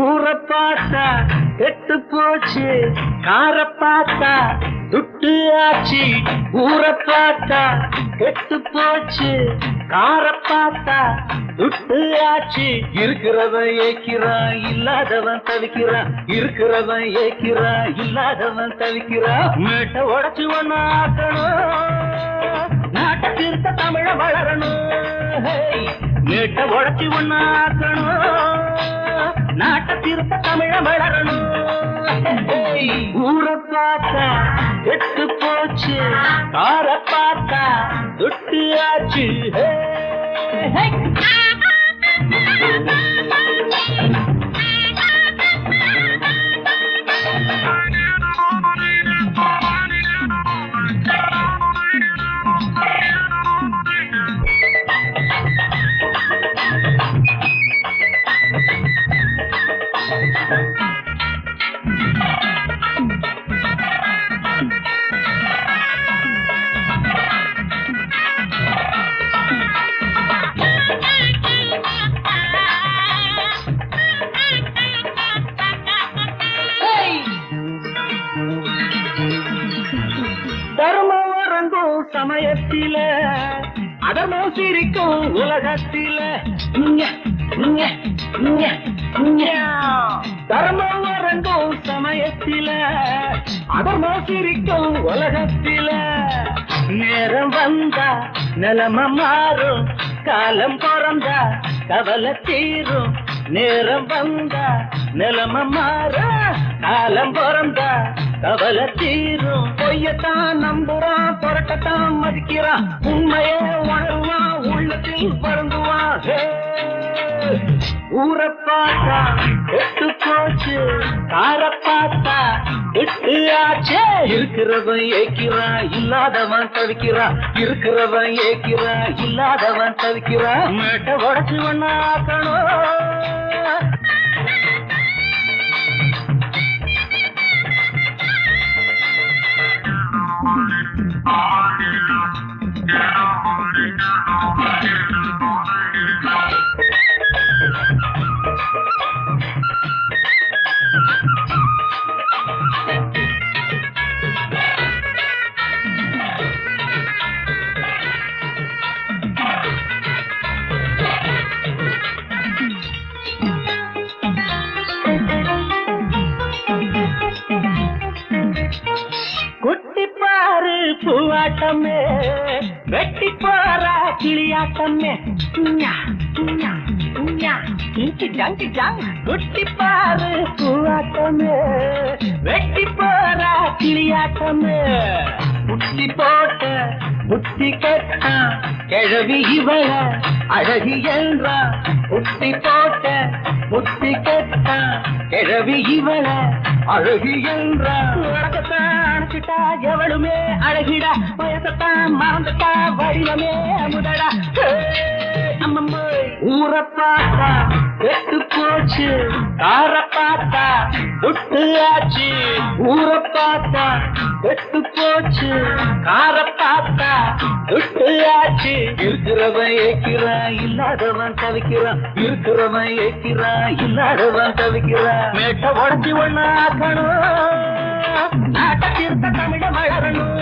ஊரை பார்த்தா கெட்டு போச்சு, காரை பார்த்தா துட்டு ஆச்சு. ஊரை பார்த்தா கெட்டு போச்சு, காரை பார்த்தா துட்டு ஆச்சு. இருக்கிறவன் ஏக்கிறான், இல்லாதவன் தவிக்கிறான். இருக்கிறவன் ஏக்கிறான், இல்லாதவன் தவிக்கிறான். மேட்டை உடைச்சு ஒண்ணு ஆக்கணும், நாட்டை திருத்த தமிழ வளரணும். மேட்டை உடைச்சு ஒண்ணு ஆக்கணும், நாட்டை திருத்த தமிழ வளரணும். ஊரை பார்த்தா கெட்டு போச்சு, காரை பார்த்தா துட்டு ஆச்சு. தர்மம் வரங்கும் சமயத்தில அதர்மம் சிரிக்கும் உலகத்தில. தர்மம் வரங்கும் சமயத்தில அதர்மம் சிரிக்கும் உலகத்தில. நேரம் வந்தா நிலைமை மாறும், காலம் பிறந்தா கவலை தீரும். நேரம் வந்தா நிலைமை மாறும், காலம் பிறந்தா கவலை தீரும். பொய்யத்தான் நம்புறான், புரட்டத்தான் மதிக்கிறான். உண்மையே உணர்வான், உள்ளத்தில் வருந்துவான். ஊரை பார்த்தா கெட்டு போச்சு, காரை பார்த்தா கெட்டு ஆச்சே. இருக்கிறவன் ஏக்கிறான், இல்லாதவன் தவிக்கிறான். இருக்கிறவன் ஏக்கிறான், இல்லாதவன் தவிக்கிறான். மேட்டை உடைச்சு ஒண்ணு ஆக்கணும். குட்டி பாரு பூவாட்டமே, வெட்டி போறா கிளியாட்டமே. குட்டி பாரு பூவாட்டமே, வெட்டி போறா கிளியாட்டமே. புட்டி போட்ட புத்தி கட்டா கிழவி இவள அழகி என்றா. புட்டி போட்ட புத்தி கட்டா கிழவி இவள அழகி என்றா. உலகத்தான் அணைச்சிட்டா எவளுமே அழகிடா, வயசத்தான் மறந்துட்டா வடிவமே முதடா. ஊரை பார்த்தா கெட்டு போச்சு, காரை பார்த்தா துட்டு ஆச்சு. ஊரை பார்த்தா கெட்டு போச்சு, காரை பார்த்தா துட்டு ஆச்சு. இருக்கிறவன் ஏக்கிறான், இல்லாதவன் தவிக்கிறான். இருக்கிறவன் ஏக்கிறான், இல்லாதவன் தவிக்கிறான். மேட்டை உடைச்சு ஒண்ணு ஆக்கணும், நாட்டை திருத்த தமிழ வளரணும்.